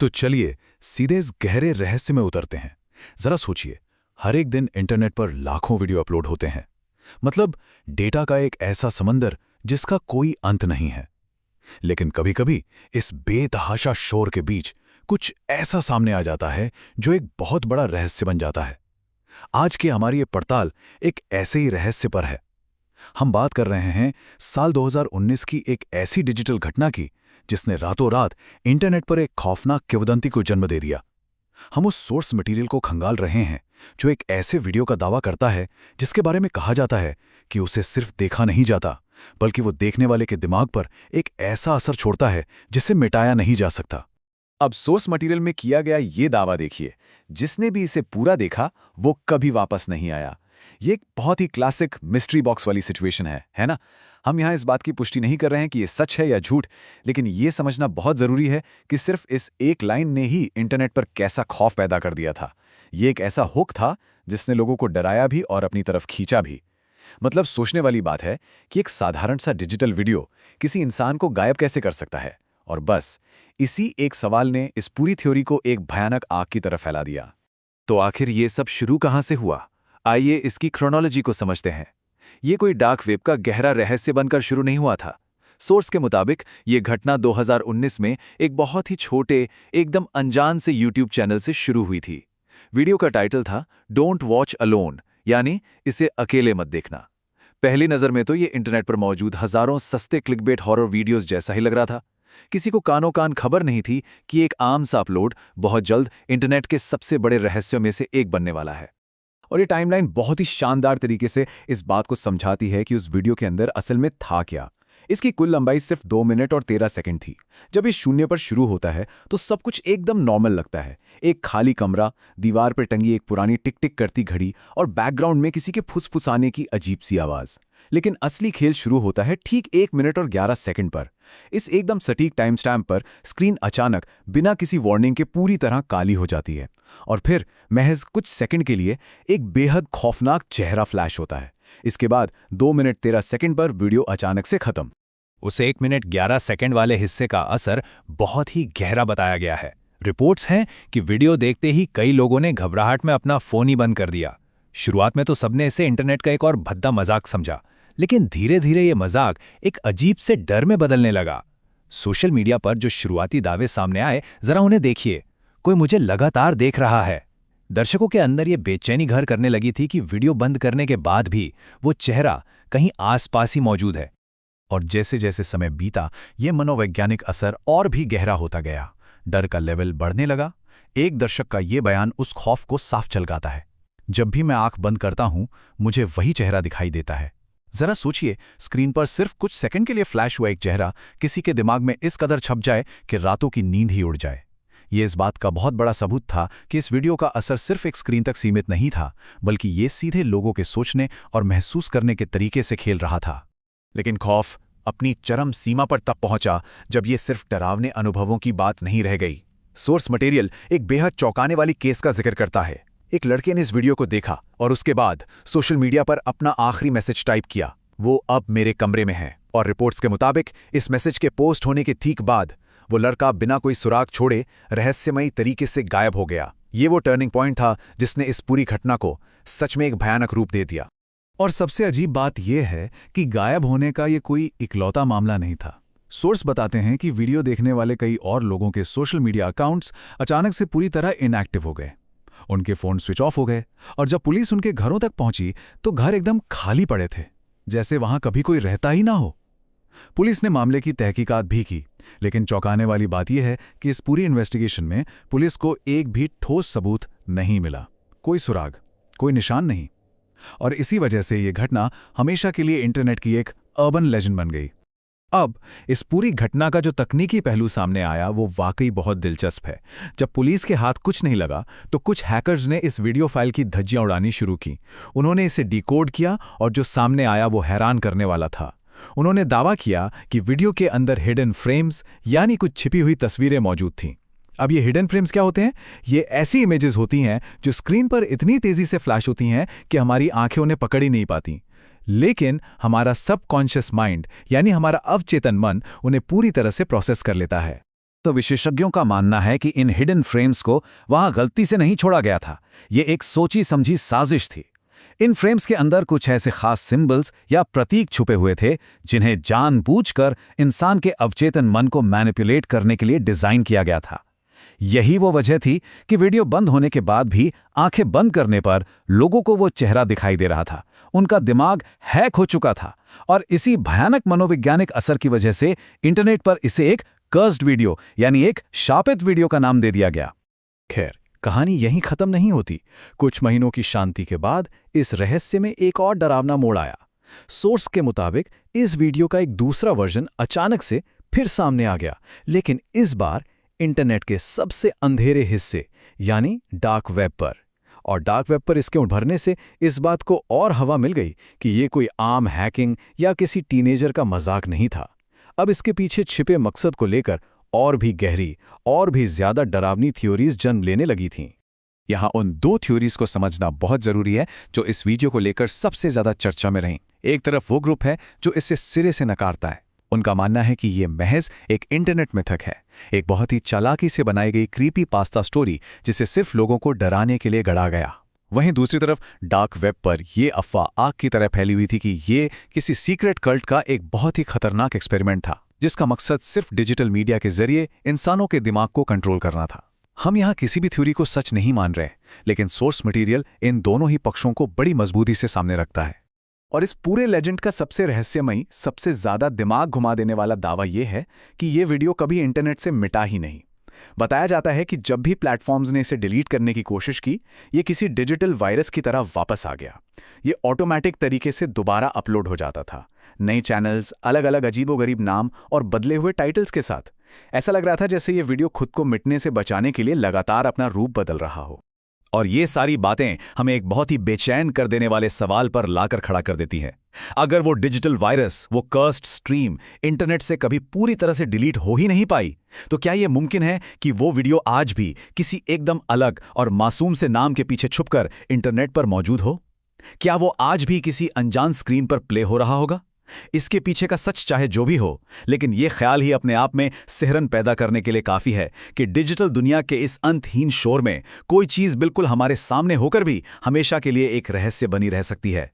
तो चलिए सीधे इस गहरे रहस्य में उतरते हैं। जरा सोचिए, हर एक दिन इंटरनेट पर लाखों वीडियो अपलोड होते हैं। मतलब डेटा का एक ऐसा समंदर जिसका कोई अंत नहीं है। लेकिन कभी-कभी इस बेतहाशा शोर के बीच कुछ ऐसा सामने आ जाता है जो एक बहुत बड़ा रहस्य बन जाता है। आज की हमारी ये पड़ताल एक ऐसे ही रहस्य पर है। हम बात कर रहे हैं साल 2019 की एक ऐसी डिजिटल घटना की जिसने रातों रात इंटरनेट पर एक खौफनाक किंवदंती को जन्म दे दिया। हम उस सोर्स मटेरियल को खंगाल रहे हैं जो एक ऐसे वीडियो का दावा करता है जिसके बारे में कहा जाता है कि उसे सिर्फ देखा नहीं जाता, बल्कि वो देखने वाले के दिमाग पर एक ऐसा असर छोड़ता है जिसे मिटाया नहीं जा सकता। अब सोर्स मटेरियल में किया गया ये दावा देखिए, जिसने भी इसे पूरा देखा वो कभी वापस नहीं आया। ये एक बहुत ही क्लासिक मिस्ट्री बॉक्स वाली सिचुएशन है ना? हम यहाँ इस बात की पुष्टि नहीं कर रहे हैं कि ये सच है या झूठ, लेकिन ये समझना बहुत जरूरी है कि सिर्फ इस एक लाइन ने ही इंटरनेट पर कैसा खौफ पैदा कर दिया था। ये एक ऐसा हुक था जिसने लोगों को डराया भी और अपनी तरफ खींचा भी। मतलब सोचने वाली बात है कि एक साधारण सा डिजिटल वीडियो किसी इंसान को गायब कैसे कर सकता है, और बस इसी एक सवाल ने इस पूरी थ्योरी को एक भयानक आग की तरफ फैला दिया। तो आखिर ये सब शुरू कहाँ से हुआ? आइए इसकी क्रोनोलॉजी को समझते हैं। ये कोई डार्क वेब का गहरा रहस्य बनकर शुरू नहीं हुआ था। सोर्स के मुताबिक ये घटना 2019 में एक बहुत ही छोटे, एकदम अनजान से यूट्यूब चैनल से शुरू हुई थी। वीडियो का टाइटल था डोंट वॉच अलोन, यानी इसे अकेले मत देखना। पहली नज़र में तो ये इंटरनेट पर मौजूद हजारों सस्ते क्लिकबेट हॉरर वीडियोस जैसा ही लग रहा था। किसी को कानों कान खबर नहीं थी कि एक आम सा अपलोड बहुत जल्द इंटरनेट के सबसे बड़े रहस्यों में से एक बनने वाला है। और ये टाइमलाइन बहुत ही शानदार तरीके से इस बात को समझाती है कि उस वीडियो के अंदर असल में था क्या। इसकी कुल लंबाई सिर्फ 2 मिनट और 13 सेकंड थी। जब ये शून्य पर शुरू होता है तो सब कुछ एकदम नॉर्मल लगता है। एक खाली कमरा, दीवार पर टंगी एक पुरानी टिक टिक करती घड़ी और बैकग्राउंड में किसी के फुसफुसाने की अजीब सी आवाज। लेकिन असली खेल शुरू होता है ठीक 1 मिनट और 11 सेकंड पर। इस एकदम सटीक टाइम स्टैम्प पर स्क्रीन अचानक बिना किसी वार्निंग के पूरी तरह काली हो जाती है, और फिर महज कुछ सेकंड के लिए एक बेहद खौफनाक चेहरा फ्लैश होता है। इसके बाद 2 मिनट 13 सेकंड पर वीडियो अचानक से खत्म। उस 1 मिनट 11 सेकंड वाले हिस्से का असर बहुत ही गहरा बताया गया है। रिपोर्ट्स हैं कि वीडियो देखते ही कई लोगों ने घबराहट में अपना फोन ही बंद कर दिया। शुरुआत में तो सबने इसे इंटरनेट का एक और भद्दा मजाक समझा, लेकिन धीरे धीरे ये मजाक एक अजीब से डर में बदलने लगा। सोशल मीडिया पर जो शुरुआती दावे सामने आए, जरा उन्हें देखिए। कोई मुझे लगातार देख रहा है। दर्शकों के अंदर ये बेचैनी घर करने लगी थी कि वीडियो बंद करने के बाद भी वो चेहरा कहीं आसपास ही मौजूद है। और जैसे जैसे समय बीता, ये मनोवैज्ञानिक असर और भी गहरा होता गया। डर का लेवल बढ़ने लगा। एक दर्शक का ये बयान उस खौफ को साफ झलकाता है। जब भी मैं आंख बंद करता हूं, मुझे वही चेहरा दिखाई देता है। जरा सोचिए, स्क्रीन पर सिर्फ कुछ सेकंड के लिए फ्लैश हुआ एक चेहरा किसी के दिमाग में इस कदर छप जाए कि रातों की नींद ही उड़ जाए। ये इस बात का बहुत बड़ा सबूत था कि इस वीडियो का असर सिर्फ एक स्क्रीन तक सीमित नहीं था, बल्कि ये सीधे लोगों के सोचने और महसूस करने के तरीके से खेल रहा था। लेकिन खौफ अपनी चरम सीमा पर तब पहुंचा जब ये सिर्फ डरावने अनुभवों की बात नहीं रह गई। सोर्स मटेरियल एक बेहद चौंकाने वाली केस का जिक्र करता है। एक लड़के ने इस वीडियो को देखा और उसके बाद सोशल मीडिया पर अपना आखिरी मैसेज टाइप किया, वो अब मेरे कमरे में है। और रिपोर्ट्स के मुताबिक इस मैसेज के पोस्ट होने के ठीक बाद वो लड़का बिना कोई सुराग छोड़े रहस्यमयी तरीके से गायब हो गया। ये वो टर्निंग पॉइंट था जिसने इस पूरी घटना को सच में एक भयानक रूप दे दिया। और सबसे अजीब बात यह है कि गायब होने का ये कोई इकलौता मामला नहीं था। सोर्स बताते हैं कि वीडियो देखने वाले कई और लोगों के सोशल मीडिया अकाउंट्स अचानक से पूरी तरह इनएक्टिव हो गए। उनके फोन स्विच ऑफ हो गए, और जब पुलिस उनके घरों तक पहुंची तो घर एकदम खाली पड़े थे, जैसे वहां कभी कोई रहता ही ना हो। पुलिस ने मामले की तहकीकात भी की, लेकिन चौंकाने वाली बात यह है कि इस पूरी इन्वेस्टिगेशन में पुलिस को एक भी ठोस सबूत नहीं मिला। कोई सुराग, कोई निशान नहीं। और इसी वजह से ये घटना हमेशा के लिए इंटरनेट की एक अर्बन लेजेंड बन गई। अब इस पूरी घटना का जो तकनीकी पहलू सामने आया वो वाकई बहुत दिलचस्प है। जब पुलिस के हाथ कुछ नहीं लगा तो कुछ हैकर्स ने इस वीडियो फाइल की धज्जियां उड़ानी शुरू की। उन्होंने इसे डिकोड किया और जो सामने आया वो हैरान करने वाला था। उन्होंने दावा किया कि वीडियो के अंदर हिडन फ्रेम्स, यानी कुछ छिपी हुई तस्वीरें मौजूद थीं। अब ये हिडन फ्रेम्स क्या होते हैं? ये ऐसी इमेजेस होती हैं जो स्क्रीन पर इतनी तेजी से फ्लैश होती हैं कि हमारी आंखें उन्हें पकड़ ही नहीं पाती, लेकिन हमारा सबकॉन्शियस माइंड, यानी हमारा अवचेतन मन, उन्हें पूरी तरह से प्रोसेस कर लेता है। तो विशेषज्ञों का मानना है कि इन हिडन फ्रेम्स को वहां गलती से नहीं छोड़ा गया था। ये एक सोची समझी साजिश थी। इन फ्रेम्स के अंदर कुछ ऐसे खास सिंबल्स या प्रतीक छुपे हुए थे जिन्हें जानबूझकर इंसान के अवचेतन मन को मैनिपुलेट करने के लिए डिजाइन किया गया था। यही वो वजह थी कि वीडियो बंद होने के बाद भी आंखें बंद करने पर लोगों को वो चेहरा दिखाई दे रहा था। उनका दिमाग हैक हो चुका था और इसी भयानक मनोवैज्ञानिक असर की वजह से इंटरनेट पर इसे एक कर्स्ड वीडियो यानी एक शापित वीडियो का नाम दे दिया गया। खैर, कहानी यहीं खत्म नहीं होती। कुछ महीनों की शांति के बाद इस रहस्य में एक और डरावना मोड़ आया। सोर्स के मुताबिक इस वीडियो का एक दूसरा वर्जन अचानक से फिर सामने आ गया, लेकिन इस बार इंटरनेट के सबसे अंधेरे हिस्से यानी डार्क वेब पर। और डार्क वेब पर इसके उभरने से इस बात को और हवा मिल गई कि ये कोई आम हैकिंग या किसी टीनेजर का मजाक नहीं था। अब इसके पीछे छिपे मकसद को लेकर और भी गहरी और भी ज्यादा डरावनी थ्योरीज जन्म लेने लगी थीं। यहाँ उन दो थ्योरीज को समझना बहुत जरूरी है जो इस वीडियो को लेकर सबसे ज्यादा चर्चा में रहीं। एक तरफ वो ग्रुप है जो इसे सिरे से नकारता है। उनका मानना है कि ये महज एक इंटरनेट मिथक है, एक बहुत ही चालाकी से बनाई गई क्रीपी पास्ता स्टोरी जिसे सिर्फ लोगों को डराने के लिए गढ़ा गया। वहीं दूसरी तरफ डार्क वेब पर यह अफवाह आग की तरह फैली हुई थी कि ये किसी सीक्रेट कल्ट का एक बहुत ही खतरनाक एक्सपेरिमेंट था जिसका मकसद सिर्फ डिजिटल मीडिया के जरिए इंसानों के दिमाग को कंट्रोल करना था। हम यहाँ किसी भी थ्योरी को सच नहीं मान रहे, लेकिन सोर्स मटेरियल इन दोनों ही पक्षों को बड़ी मजबूती से सामने रखता है। और इस पूरे लेजेंड का सबसे रहस्यमयी, सबसे ज्यादा दिमाग घुमा देने वाला दावा यह है कि ये वीडियो कभी इंटरनेट से मिटा ही नहीं। बताया जाता है कि जब भी प्लेटफॉर्म्स ने इसे डिलीट करने की कोशिश की, ये किसी डिजिटल वायरस की तरह वापस आ गया। ये ऑटोमेटिक तरीके से दोबारा अपलोड हो जाता था, नए चैनल्स, अलग अलग अजीबोगरीब नाम और बदले हुए टाइटल्स के साथ। ऐसा लग रहा था जैसे ये वीडियो खुद को मिटने से बचाने के लिए लगातार अपना रूप बदल रहा हो। और ये सारी बातें हमें एक बहुत ही बेचैन कर देने वाले सवाल पर लाकर खड़ा कर देती हैं। अगर वो डिजिटल वायरस, वो कर्स्ड स्ट्रीम इंटरनेट से कभी पूरी तरह से डिलीट हो ही नहीं पाई, तो क्या ये मुमकिन है कि वो वीडियो आज भी किसी एकदम अलग और मासूम से नाम के पीछे छुपकर इंटरनेट पर मौजूद हो? क्या वो आज भी किसी अनजान स्क्रीन पर प्ले हो रहा होगा? इसके पीछे का सच चाहे जो भी हो, लेकिन यह ख्याल ही अपने आप में सिहरन पैदा करने के लिए काफी है कि डिजिटल दुनिया के इस अंतहीन शोर में कोई चीज बिल्कुल हमारे सामने होकर भी हमेशा के लिए एक रहस्य बनी रह सकती है।